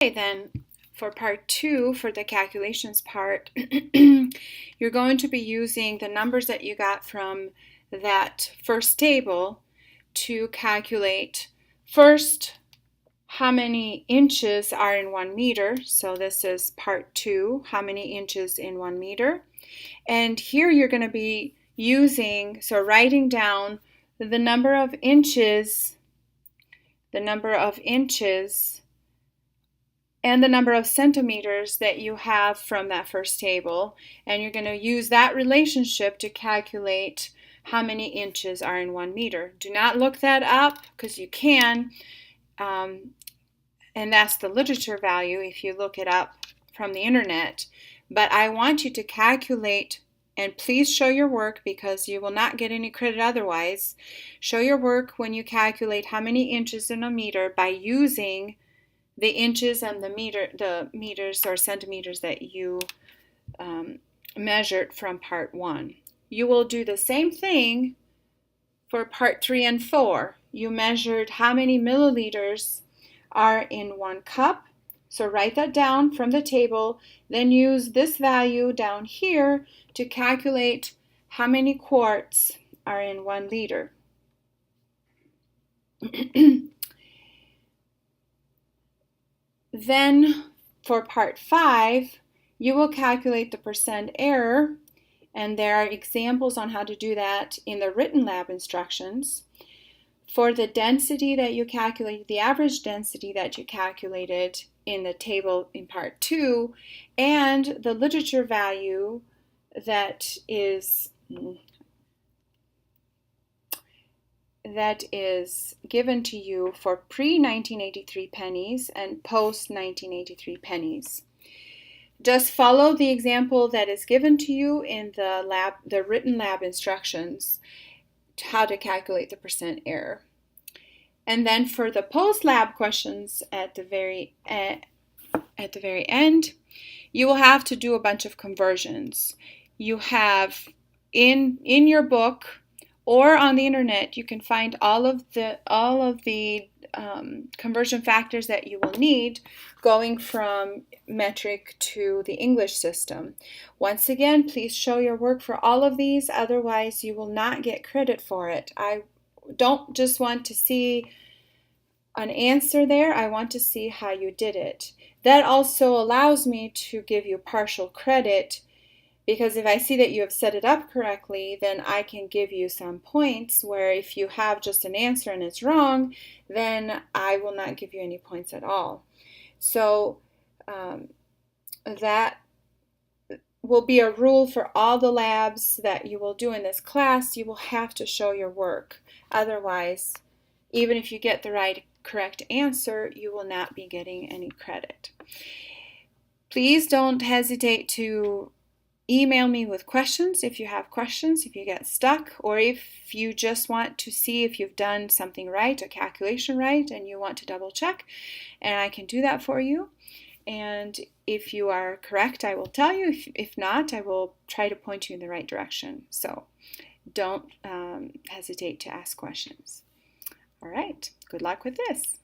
Okay, then for part 2, for the calculations part, you're going to be using the numbers that you got from that first table to calculate first how many inches are in 1 meter. So this is part 2, how many inches in 1 meter. And here you're going to be using, so writing down the number of inches, and the number of centimeters that you have from that first table, and you're going to use that relationship to calculate how many inches are in 1 meter. Do not look that up because you can, and that's the literature value if you look it up from the internet. But I want you to calculate, and please show your work because you will not get any credit otherwise. Show your work when you calculate how many inches in a meter by using the inches and the meters or centimeters that you measured from part 1. You will do the same thing for part 3 and 4. You measured how many milliliters are in 1 cup. So write that down from the table, then use this value down here to calculate how many quarts are in 1 liter. Then for part 5, you will calculate the percent error, and there are examples on how to do that in the written lab instructions. For the density that you calculated, the average density that you calculated in the table in part 2, and the literature value that is given to you for pre-1983 pennies and post-1983 pennies. Just follow the example that is given to you in the written lab instructions, how to calculate the percent error. And then for the post-lab questions at the very end, you will have to do a bunch of conversions. You have in your book or on the internet, you can find all of the conversion factors that you will need going from metric to the English system. Once again, please show your work for all of these, otherwise you will not get credit for it. I don't just want to see an answer there, I want to see how you did it. That also allows me to give you partial credit, because if I see that you have set it up correctly, then I can give you some points, where if you have just an answer and it's wrong, then I will not give you any points at all. So that will be a rule for all the labs that you will do in this class. You will have to show your work. Otherwise, even if you get the correct answer, you will not be getting any credit. Please don't hesitate to email me with questions if you have questions, if you get stuck, or if you just want to see if you've done something right, a calculation right, and you want to double check, and I can do that for you. And if you are correct, I will tell you. If not, I will try to point you in the right direction. So don't hesitate to ask questions. All right, good luck with this.